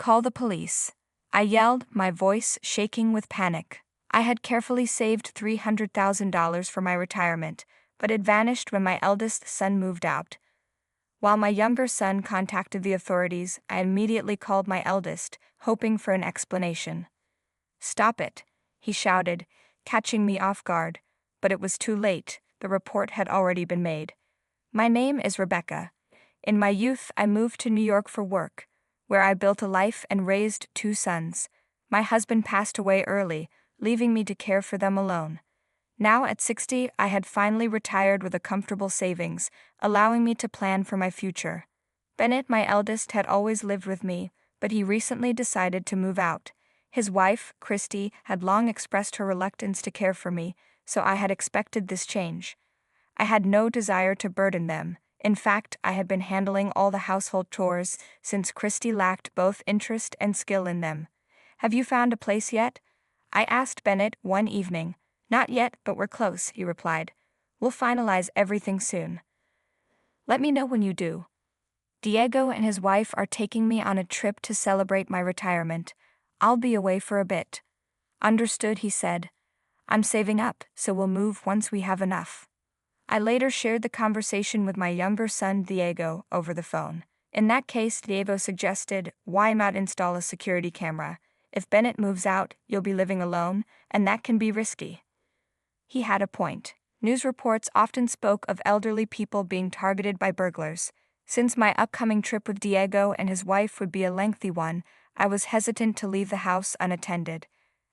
Call the police. I yelled, my voice shaking with panic. I had carefully saved $300,000 for my retirement, but it vanished when my eldest son moved out. While my younger son contacted the authorities, I immediately called my eldest, hoping for an explanation. "Stop it," he shouted, catching me off guard, but it was too late. The report had already been made. My name is Rebecca. In my youth, I moved to New York for work, where I built a life and raised 2 sons. My husband passed away early, leaving me to care for them alone. Now at 60, I had finally retired with a comfortable savings, allowing me to plan for my future. Bennett, my eldest, had always lived with me, but he recently decided to move out. His wife, Christy, had long expressed her reluctance to care for me, so I had expected this change. I had no desire to burden them. In fact, I had been handling all the household chores since Christy lacked both interest and skill in them. "Have you found a place yet?" I asked Bennett one evening. "Not yet, but we're close," he replied. "We'll finalize everything soon." "Let me know when you do." "Diego and his wife are taking me on a trip to celebrate my retirement. I'll be away for a bit." "Understood," he said. "I'm saving up, so we'll move once we have enough." I later shared the conversation with my younger son Diego over the phone. In that case, Diego suggested, "Why not install a security camera? If Bennett moves out, you'll be living alone, and that can be risky." He had a point. News reports often spoke of elderly people being targeted by burglars. Since my upcoming trip with Diego and his wife would be a lengthy one, I was hesitant to leave the house unattended.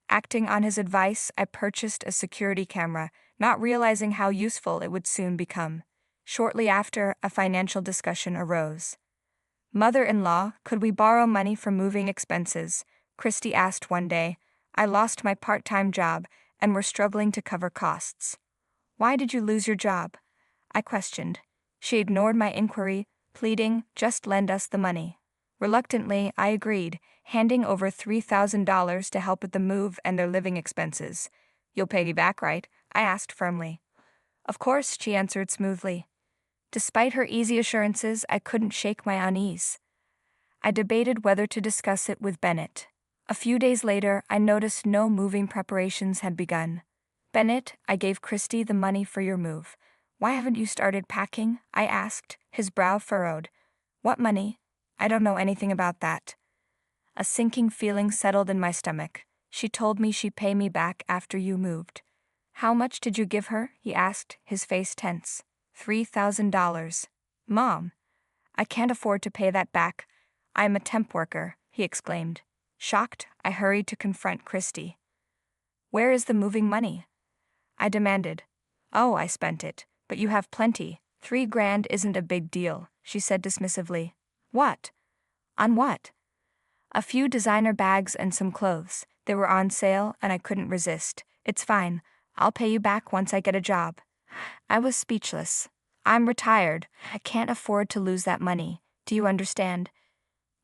Acting on his advice, I purchased a security camera, not realizing how useful it would soon become. Shortly after, a financial discussion arose. "Mother-in-law, could we borrow money for moving expenses?" Christy asked one day. "I lost my part-time job, and we're struggling to cover costs." "Why did you lose your job?" I questioned. She ignored my inquiry, pleading, "Just lend us the money." Reluctantly, I agreed, handing over $3,000 to help with the move and their living expenses. "You'll pay me back, right?" I asked firmly. "Of course," she answered smoothly. Despite her easy assurances, I couldn't shake my unease. I debated whether to discuss it with Bennett. A few days later, I noticed no moving preparations had begun. "Bennett, I gave Christy the money for your move. Why haven't you started packing?" I asked, his brow furrowed. "What money? I don't know anything about that." A sinking feeling settled in my stomach. "She told me she'd pay me back after you moved." "How much did you give her?" he asked, his face tense. $3,000. "Mom, I can't afford to pay that back. I'm a temp worker," he exclaimed. Shocked, I hurried to confront Christy. "Where is the moving money?" I demanded. "Oh, I spent it, but you have plenty. $3,000 isn't a big deal," she said dismissively. "What? On what?" "A few designer bags and some clothes. They were on sale and I couldn't resist. It's fine. I'll pay you back once I get a job." I was speechless. "I'm retired. I can't afford to lose that money. Do you understand?"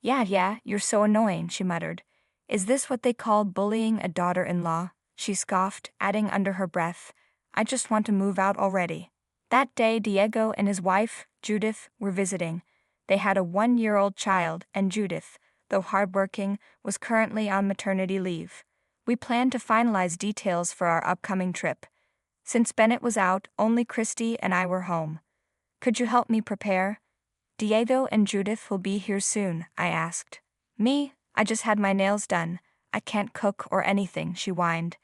Yeah, you're so annoying," she muttered. "Is this what they call bullying a daughter-in-law?" She scoffed, adding under her breath, "I just want to move out already." That day, Diego and his wife, Judith, were visiting. They had a 1-year-old child, and Judith, though hardworking, was currently on maternity leave. We planned to finalize details for our upcoming trip. Since Bennett was out, only Christy and I were home. "Could you help me prepare?" "Diego and Judith will be here soon," I asked. "Me? I just had my nails done. I can't cook or anything," she whined.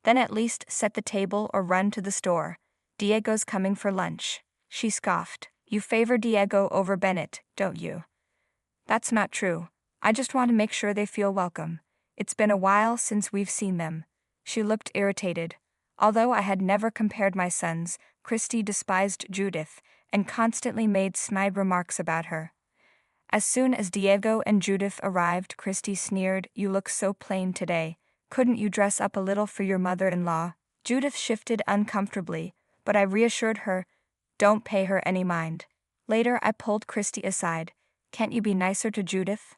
"Then at least set the table or run to the store. Diego's coming for lunch." She scoffed. "You favor Diego over Bennett, don't you?" "That's not true. I just want to make sure they feel welcome. It's been a while since we've seen them." She looked irritated. Although I had never compared my sons, Christy despised Judith and constantly made snide remarks about her. As soon as Diego and Judith arrived, Christy sneered, "You look so plain today. Couldn't you dress up a little for your mother-in-law?" Judith shifted uncomfortably, but I reassured her, "Don't pay her any mind." Later, I pulled Christy aside. "Can't you be nicer to Judith?"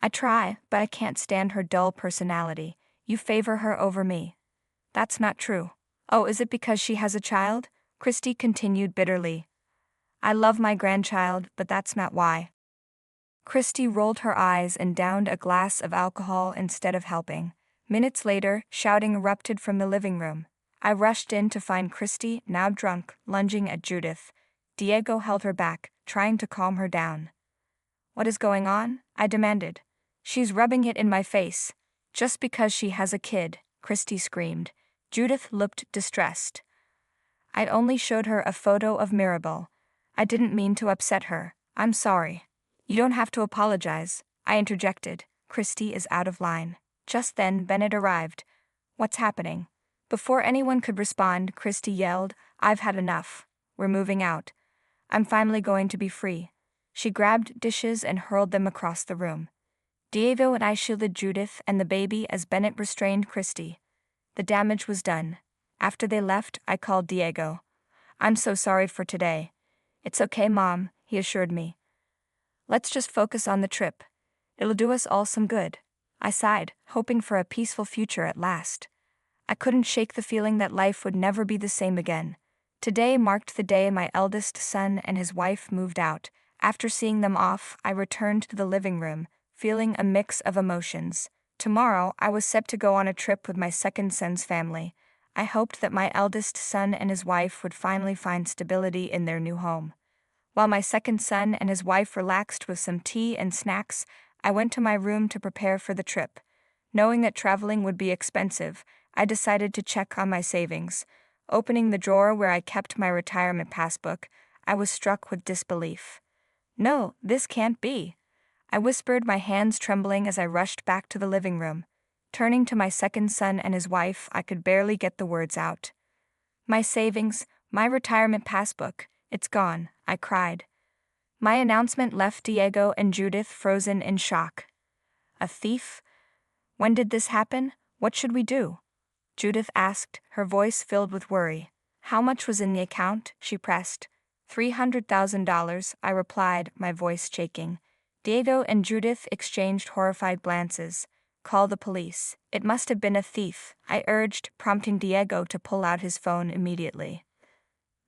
"I try, but I can't stand her dull personality. You favor her over me." "That's not true." "Oh, is it because she has a child?" Christy continued bitterly. "I love my grandchild, but that's not why." Christy rolled her eyes and downed a glass of alcohol instead of helping. Minutes later, shouting erupted from the living room. I rushed in to find Christy, now drunk, lunging at Judith. Diego held her back, trying to calm her down. "What is going on?" I demanded. "She's rubbing it in my face. Just because she has a kid," Christy screamed. Judith looked distressed. "I'd only showed her a photo of Mirabel. I didn't mean to upset her. I'm sorry." "You don't have to apologize," I interjected. "Christy is out of line." Just then, Bennett arrived. "What's happening?" Before anyone could respond, Christy yelled, "I've had enough. We're moving out. I'm finally going to be free." She grabbed dishes and hurled them across the room. Diego and I shielded Judith and the baby as Bennett restrained Christy. The damage was done. After they left, I called Diego. "I'm so sorry for today." "It's okay, Mom," he assured me. "Let's just focus on the trip. It'll do us all some good." I sighed, hoping for a peaceful future at last. I couldn't shake the feeling that life would never be the same again. Today marked the day my eldest son and his wife moved out. After seeing them off, I returned to the living room, feeling a mix of emotions. Tomorrow, I was set to go on a trip with my second son's family. I hoped that my eldest son and his wife would finally find stability in their new home. While my second son and his wife relaxed with some tea and snacks, I went to my room to prepare for the trip. Knowing that traveling would be expensive, I decided to check on my savings. Opening the drawer where I kept my retirement passbook, I was struck with disbelief. "No, this can't be," I whispered, my hands trembling as I rushed back to the living room. Turning to my second son and his wife, I could barely get the words out. "My savings, my retirement passbook, it's gone," I cried. My announcement left Diego and Judith frozen in shock. "A thief? When did this happen? What should we do?" Judith asked, her voice filled with worry. "How much was in the account?" she pressed. $300,000, I replied, my voice shaking. Diego and Judith exchanged horrified glances. "Call the police. It must have been a thief," I urged, prompting Diego to pull out his phone immediately.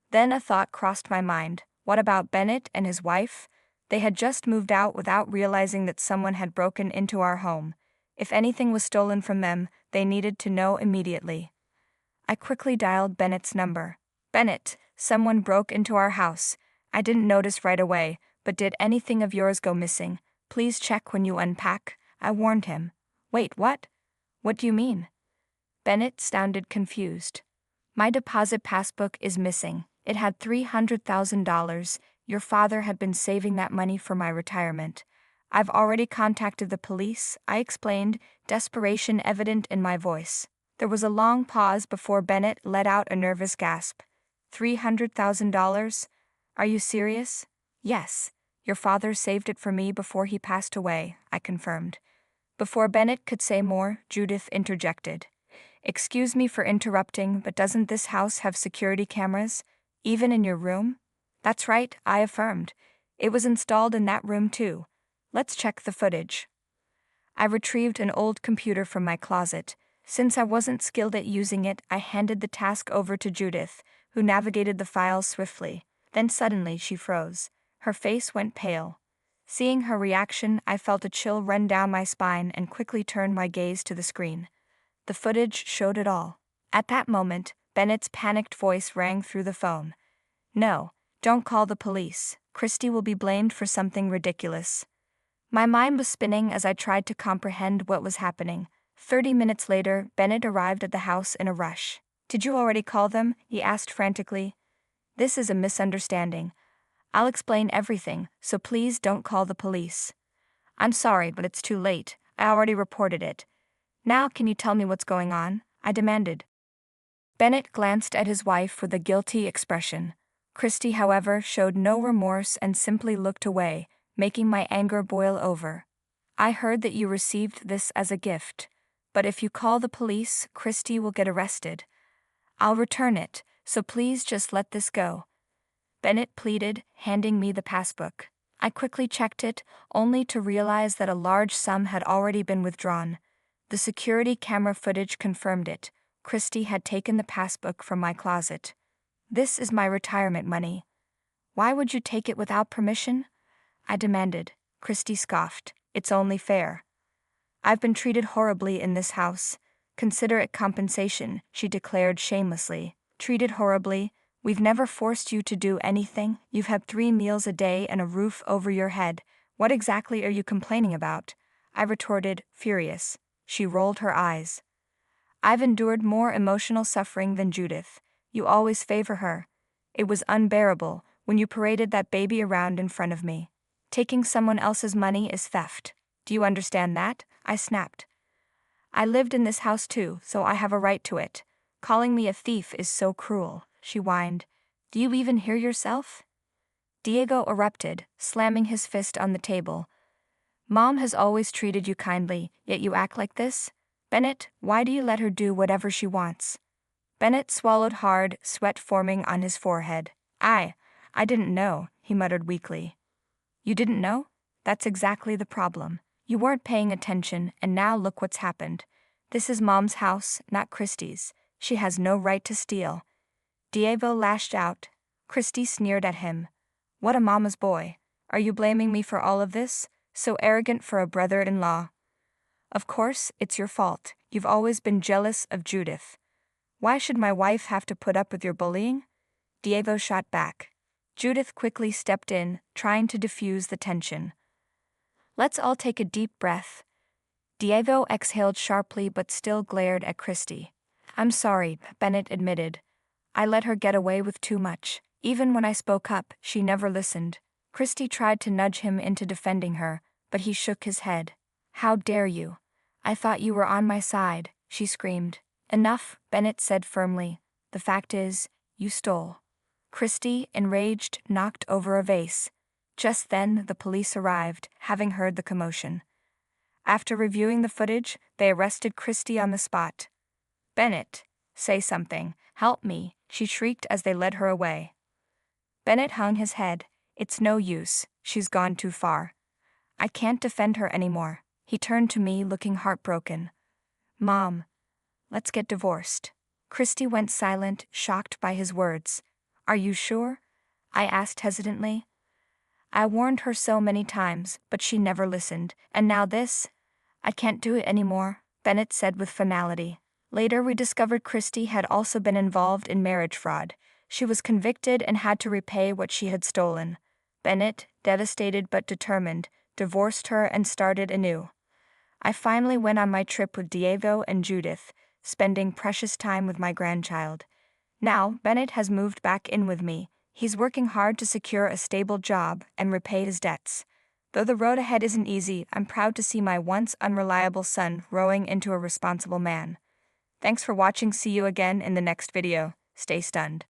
Then a thought crossed my mind. What about Bennett and his wife? They had just moved out without realizing that someone had broken into our home. If anything was stolen from them, they needed to know immediately. I quickly dialed Bennett's number. "Bennett, someone broke into our house. I didn't notice right away, but did anything of yours go missing? Please check when you unpack," I warned him. "Wait, what? What do you mean?" Bennett sounded confused. "My deposit passbook is missing. It had $300,000. Your father had been saving that money for my retirement. I've already contacted the police," I explained, desperation evident in my voice. There was a long pause before Bennett let out a nervous gasp. $300,000? Are you serious?" "Yes. Your father saved it for me before he passed away," I confirmed. Before Bennett could say more, Judith interjected. "Excuse me for interrupting, but doesn't this house have security cameras? Even in your room?" "That's right," I affirmed. "It was installed in that room too. Let's check the footage." I retrieved an old computer from my closet. Since I wasn't skilled at using it, I handed the task over to Judith, who navigated the files swiftly. Then suddenly she froze. Her face went pale. Seeing her reaction, I felt a chill run down my spine and quickly turned my gaze to the screen. The footage showed it all. At that moment, Bennett's panicked voice rang through the phone. "No, don't call the police. Christy will be blamed for something ridiculous." My mind was spinning as I tried to comprehend what was happening. 30 minutes later, Bennett arrived at the house in a rush. "Did you already call them?" he asked frantically. "This is a misunderstanding. I'll explain everything, so please don't call the police." "I'm sorry, but it's too late. I already reported it. Now can you tell me what's going on?" I demanded. Bennett glanced at his wife with a guilty expression. Christy, however, showed no remorse and simply looked away, making my anger boil over. "I heard that you received this as a gift, but if you call the police, Christy will get arrested. I'll return it, so please just let this go," Bennett pleaded, handing me the passbook. I quickly checked it, only to realize that a large sum had already been withdrawn. The security camera footage confirmed it. Christy had taken the passbook from my closet. "This is my retirement money. Why would you take it without permission?" I demanded. Christy scoffed. It's only fair. I've been treated horribly in this house. Consider it compensation, she declared shamelessly. Treated horribly? We've never forced you to do anything. You've had 3 meals a day and a roof over your head. What exactly are you complaining about? I retorted, furious. She rolled her eyes. I've endured more emotional suffering than Judith. You always favor her. It was unbearable when you paraded that baby around in front of me. Taking someone else's money is theft. Do you understand that? I snapped. I lived in this house too, so I have a right to it. Calling me a thief is so cruel, she whined. Do you even hear yourself? Diego erupted, slamming his fist on the table. Mom has always treated you kindly, yet you act like this? Bennett, why do you let her do whatever she wants? Bennett swallowed hard, sweat forming on his forehead. I didn't know, he muttered weakly. You didn't know? That's exactly the problem. You weren't paying attention, and now look what's happened. This is Mom's house, not Christie's. She has no right to steal. Diego lashed out. Christie sneered at him. What a mama's boy. Are you blaming me for all of this? So arrogant for a brother-in-law. Of course, it's your fault. You've always been jealous of Judith. Why should my wife have to put up with your bullying? Diego shot back. Judith quickly stepped in, trying to diffuse the tension. Let's all take a deep breath. Diego exhaled sharply but still glared at Christie. I'm sorry, Bennett admitted. I let her get away with too much. Even when I spoke up, she never listened. Christie tried to nudge him into defending her, but he shook his head. How dare you? I thought you were on my side, she screamed. Enough, Bennett said firmly. The fact is, you stole. Christie, enraged, knocked over a vase. Just then, the police arrived, having heard the commotion. After reviewing the footage, they arrested Christie on the spot. Bennett, say something. Help me, she shrieked as they led her away. Bennett hung his head. It's no use, she's gone too far. I can't defend her anymore. He turned to me looking heartbroken. Mom, let's get divorced. Christie went silent, shocked by his words. Are you sure? I asked hesitantly. I warned her so many times, but she never listened, and now this? I can't do it anymore, Bennett said with finality. Later we discovered Christie had also been involved in marriage fraud. She was convicted and had to repay what she had stolen. Bennett, devastated but determined, divorced her and started anew. I finally went on my trip with Diego and Judith, spending precious time with my grandchild. Now, Bennett has moved back in with me. He's working hard to secure a stable job and repay his debts. Though the road ahead isn't easy, I'm proud to see my once unreliable son growing into a responsible man. Thanks for watching. See you again in the next video. Stay stunned.